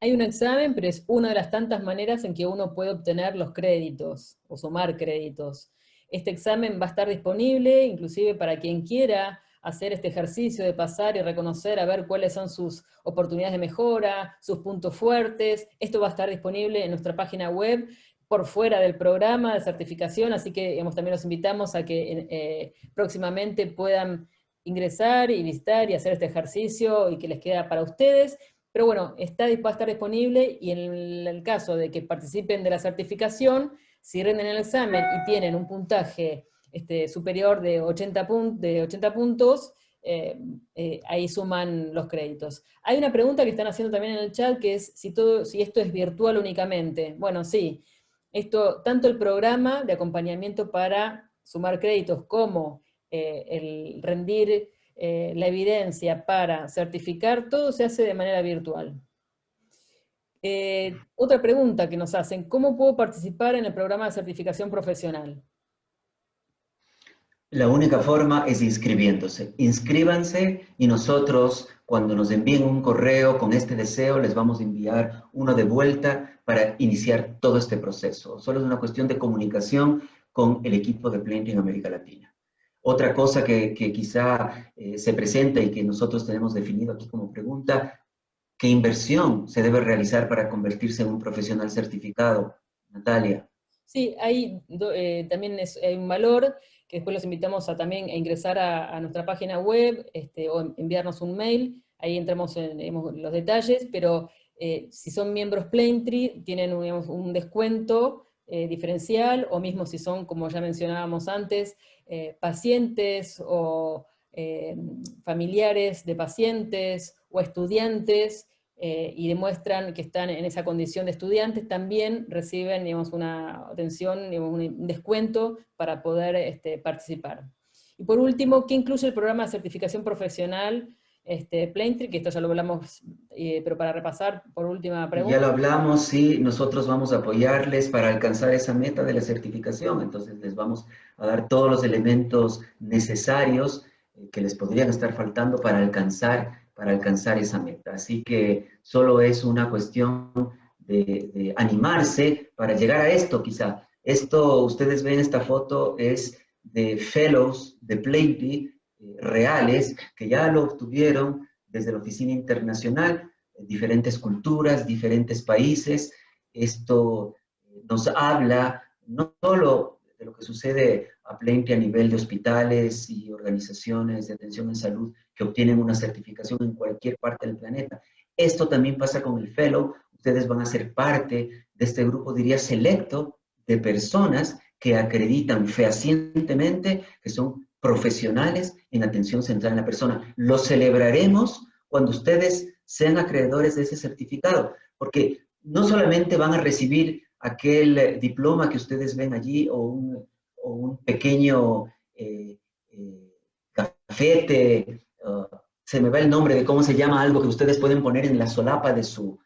Hay un examen, pero es una de las tantas maneras en que uno puede obtener los créditos o sumar créditos. Este examen va a estar disponible, inclusive para quien quiera hacer este ejercicio de pasar y reconocer, a ver cuáles son sus oportunidades de mejora, sus puntos fuertes. Esto va a estar disponible en nuestra página web por fuera del programa de certificación, así que digamos, también los invitamos a que próximamente puedan ingresar y visitar y hacer este ejercicio y que les queda para ustedes. Pero bueno, va a estar disponible, y en el caso de que participen de la certificación, si rinden el examen y tienen un puntaje superior de 80 puntos, ahí suman los créditos. Hay una pregunta que están haciendo también en el chat, que es si esto es virtual únicamente. Bueno, sí, tanto el programa de acompañamiento para sumar créditos como el rendir la evidencia para certificar, todo se hace de manera virtual. Otra pregunta que nos hacen, ¿cómo puedo participar en el programa de certificación profesional? La única forma es inscribiéndose. Inscríbanse y nosotros, cuando nos envíen un correo con este deseo, les vamos a enviar uno de vuelta para iniciar todo este proceso. Solo es una cuestión de comunicación con el equipo de Plenty en América Latina. Otra cosa que quizá se presenta y que nosotros tenemos definido aquí como pregunta, ¿qué inversión se debe realizar para convertirse en un profesional certificado? Natalia. Sí, también hay un valor que después los invitamos a también a ingresar a nuestra página web o enviarnos un mail, ahí entramos en digamos, los detalles, pero si son miembros Plaintree tienen digamos, un descuento diferencial, o mismo si son, como ya mencionábamos antes, pacientes o familiares de pacientes o estudiantes, y demuestran que están en esa condición de estudiantes, también reciben digamos, una atención, digamos, un descuento para poder participar. Y por último, ¿qué incluye el programa de certificación profesional Plaintree? Que esto ya lo hablamos, pero para repasar, por última Ya pregunta. lo hablamos, sí, nosotros vamos a apoyarles para alcanzar esa meta de la certificación, entonces les vamos a dar todos los elementos necesarios que les podrían estar faltando para alcanzar esa meta. Así que solo es una cuestión de animarse para llegar a esto, quizá. Esto, ustedes ven esta foto, es de fellows de Plaintree reales que ya lo obtuvieron desde la oficina internacional, diferentes culturas, diferentes países. Esto nos habla no solo de lo que sucede a Plenty a nivel de hospitales y organizaciones de atención en salud que obtienen una certificación en cualquier parte del planeta. Esto también pasa con el fellow. Ustedes van a ser parte de este grupo, diría, selecto de personas que acreditan fehacientemente que son profesionales en atención central en la persona. Lo celebraremos cuando ustedes sean acreedores de ese certificado, porque no solamente van a recibir aquel diploma que ustedes ven allí o un pequeño gafete, se me va el nombre de cómo se llama algo que ustedes pueden poner en la solapa de Un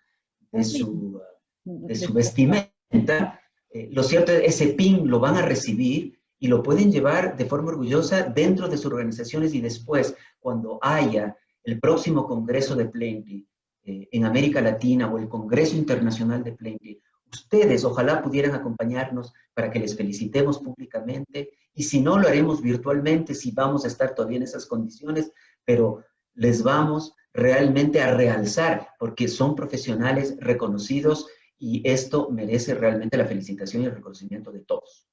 pin. su, de su vestimenta. Lo cierto es ese PIN lo van a recibir y lo pueden llevar de forma orgullosa dentro de sus organizaciones y después, cuando haya el próximo Congreso de Plenty en América Latina o el Congreso Internacional de Plenty, ustedes ojalá pudieran acompañarnos para que les felicitemos públicamente y si no, lo haremos virtualmente si vamos a estar todavía en esas condiciones, pero les vamos realmente a realzar porque son profesionales reconocidos y esto merece realmente la felicitación y el reconocimiento de todos.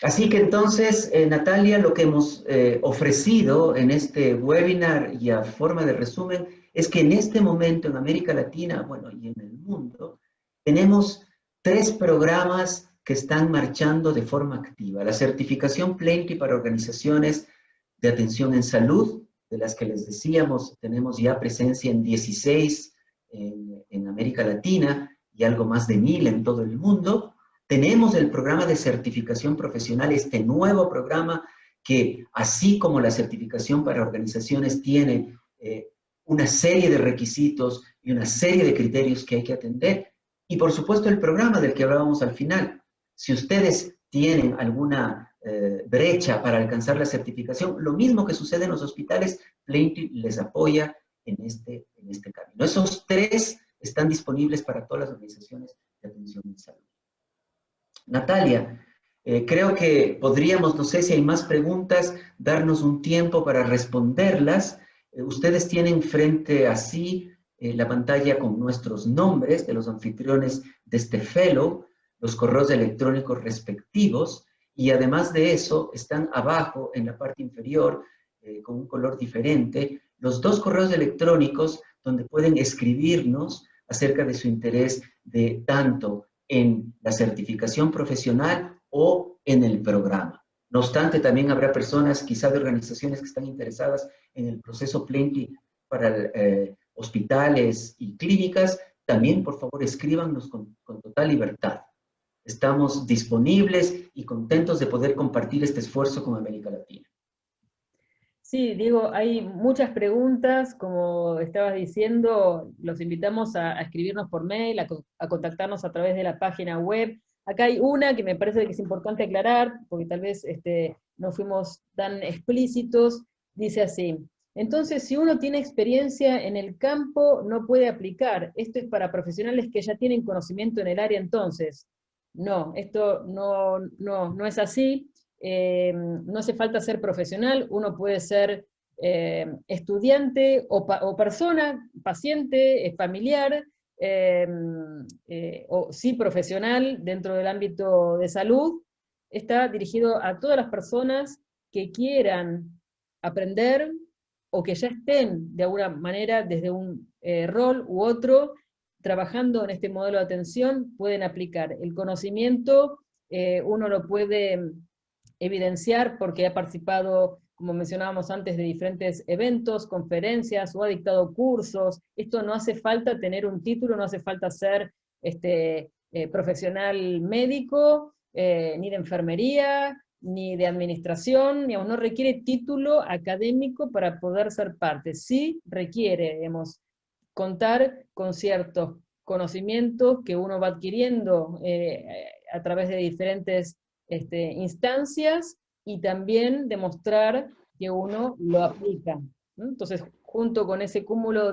Así que entonces, Natalia, lo que hemos ofrecido en este webinar y a forma de resumen es que en este momento en América Latina, bueno, y en el mundo, tenemos 3 programas que están marchando de forma activa. La certificación Plenty para organizaciones de atención en salud, de las que les decíamos, tenemos ya presencia en 16 en América Latina y algo más de 1000 en todo el mundo. Tenemos el programa de certificación profesional, este nuevo programa que, así como la certificación para organizaciones, tiene una serie de requisitos y una serie de criterios que hay que atender. Y, por supuesto, el programa del que hablábamos al final. Si ustedes tienen alguna brecha para alcanzar la certificación, lo mismo que sucede en los hospitales, Plenty les apoya en este camino. Esos 3 están disponibles para todas las organizaciones de atención en salud. Natalia, creo que podríamos, no sé si hay más preguntas, darnos un tiempo para responderlas. Ustedes tienen frente a sí la pantalla con nuestros nombres de los anfitriones de este fellow, los correos electrónicos respectivos, y además de eso están abajo en la parte inferior, con un color diferente, los 2 correos electrónicos donde pueden escribirnos acerca de su interés de tanto en la certificación profesional o en el programa. No obstante, también habrá personas, quizá de organizaciones que están interesadas en el proceso Plenty para hospitales y clínicas. También, por favor, escríbanos con total libertad. Estamos disponibles y contentos de poder compartir este esfuerzo con América Latina. Sí, Diego, hay muchas preguntas, como estabas diciendo, los invitamos a escribirnos por mail, a contactarnos a través de la página web. Acá hay una que me parece que es importante aclarar, porque tal vez no fuimos tan explícitos, dice así: entonces, si uno tiene experiencia en el campo, no puede aplicar. Esto es para profesionales que ya tienen conocimiento en el área entonces. No, esto no es así. No hace falta ser profesional, uno puede ser estudiante o persona, paciente, familiar, eh, o sí profesional dentro del ámbito de salud. Está dirigido a todas las personas que quieran aprender o que ya estén de alguna manera desde un rol u otro trabajando en este modelo de atención, pueden aplicar el conocimiento. Uno lo puede evidenciar porque ha participado, como mencionábamos antes, de diferentes eventos, conferencias, o ha dictado cursos. Esto no hace falta tener un título, no hace falta ser profesional médico, ni de enfermería, ni de administración, digamos, no requiere título académico para poder ser parte. Sí requiere, digamos, contar con ciertos conocimientos que uno va adquiriendo a través de diferentes instancias, y también demostrar que uno lo aplica, ¿no? Entonces, junto con ese cúmulo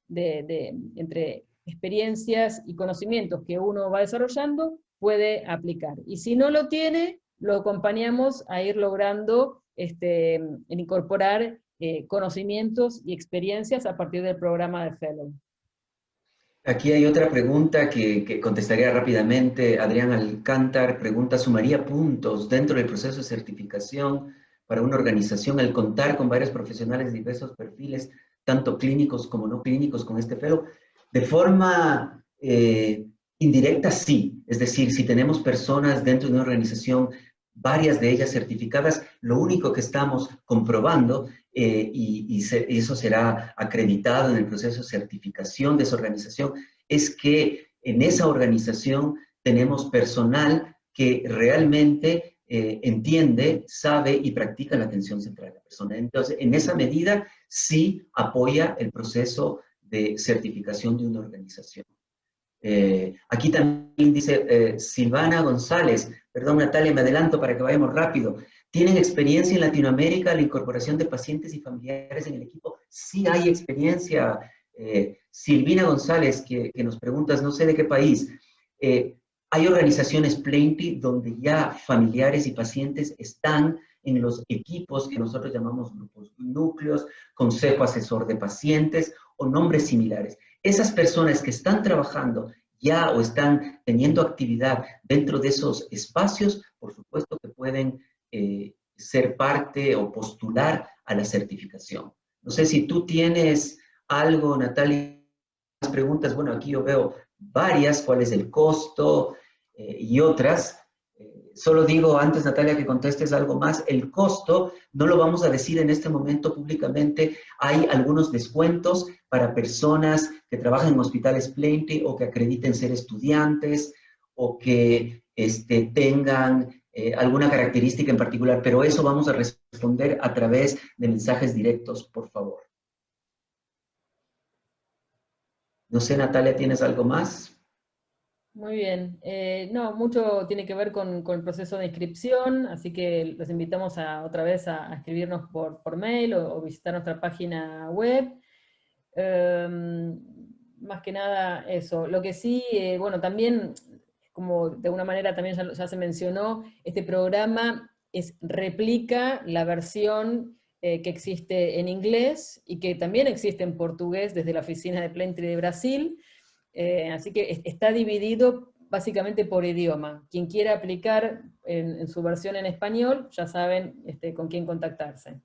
entre experiencias y conocimientos que uno va desarrollando, puede aplicar. Y si no lo tiene, lo acompañamos a ir logrando en incorporar conocimientos y experiencias a partir del programa de Fellow. Aquí hay otra pregunta que contestaría rápidamente. Adrián Alcántar pregunta: ¿sumaría puntos dentro del proceso de certificación para una organización al contar con varios profesionales de diversos perfiles, tanto clínicos como no clínicos, con este fellow? De forma indirecta, sí. Es decir, si tenemos personas dentro de una organización, varias de ellas certificadas, lo único que estamos comprobando, y eso será acreditado en el proceso de certificación de esa organización, es que en esa organización tenemos personal que realmente entiende, sabe y practica la atención central de la persona. Entonces, en esa medida, sí apoya el proceso de certificación de una organización. Aquí también dice Silvana González, perdón Natalia, me adelanto para que vayamos rápido. ¿Tienen experiencia en Latinoamérica la incorporación de pacientes y familiares en el equipo? Sí hay experiencia. Silvina González, que nos preguntas, no sé de qué país. Hay organizaciones Plenty donde ya familiares y pacientes están en los equipos que nosotros llamamos grupos núcleos, consejo asesor de pacientes o nombres similares. Esas personas que están trabajando ya o están teniendo actividad dentro de esos espacios, por supuesto que pueden ser parte o postular a la certificación. No sé si tú tienes algo, Natalia, más preguntas. Bueno, aquí yo veo varias, cuál es el costo y otras. Solo digo antes, Natalia, que contestes algo más. El costo no lo vamos a decir en este momento públicamente. Hay algunos descuentos para personas que trabajan en hospitales Plenty o que acrediten ser estudiantes o que tengan alguna característica en particular, pero eso vamos a responder a través de mensajes directos, por favor. No sé, Natalia, ¿tienes algo más? Muy bien. No, mucho tiene que ver con el proceso de inscripción, así que los invitamos otra vez a escribirnos por mail o visitar nuestra página web. Más que nada eso. Lo que sí, bueno, también, como de alguna manera también ya se mencionó, este programa replica la versión que existe en inglés y que también existe en portugués desde la oficina de Plenty de Brasil. Así que está dividido básicamente por idioma. Quien quiera aplicar en su versión en español, ya saben con quién contactarse.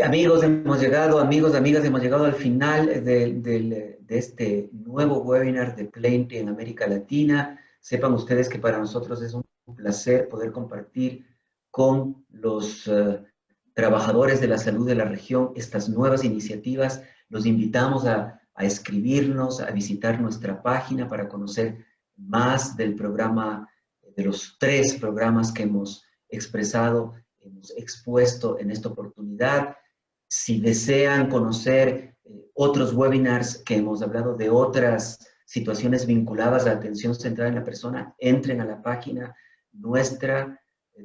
Amigos, amigas, hemos llegado al final de este nuevo webinar de Plenty en América Latina. Sepan ustedes que para nosotros es un placer poder compartir con los trabajadores de la salud de la región estas nuevas iniciativas. Los invitamos a escribirnos, a visitar nuestra página para conocer más del programa, de los 3 programas que hemos expresado hemos expuesto en esta oportunidad. Si desean conocer otros webinars que hemos hablado de otras situaciones vinculadas a atención centrada en la persona, entren a la página nuestra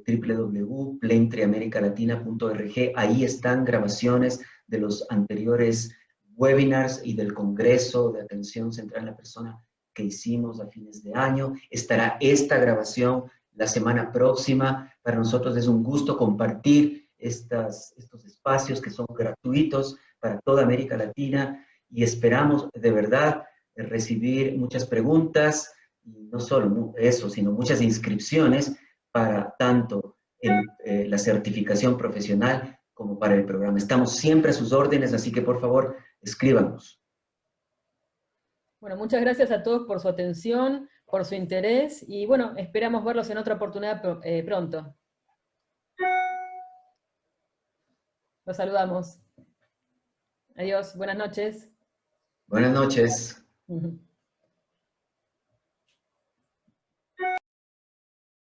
www.plaintree-america-latina.org. Ahí están grabaciones de los anteriores webinars y del Congreso de Atención Centrada en la Persona que hicimos a fines de año. Estará esta grabación la semana próxima. Para nosotros es un gusto compartir estos espacios que son gratuitos para toda América Latina y esperamos de verdad recibir muchas preguntas, y no solo eso, sino muchas inscripciones para tanto la certificación profesional como para el programa. Estamos siempre a sus órdenes, así que por favor, escríbanos. Bueno, muchas gracias a todos por su atención, por su interés, y bueno, esperamos verlos en otra oportunidad pronto. Los saludamos. Adiós, buenas noches. Buenas noches.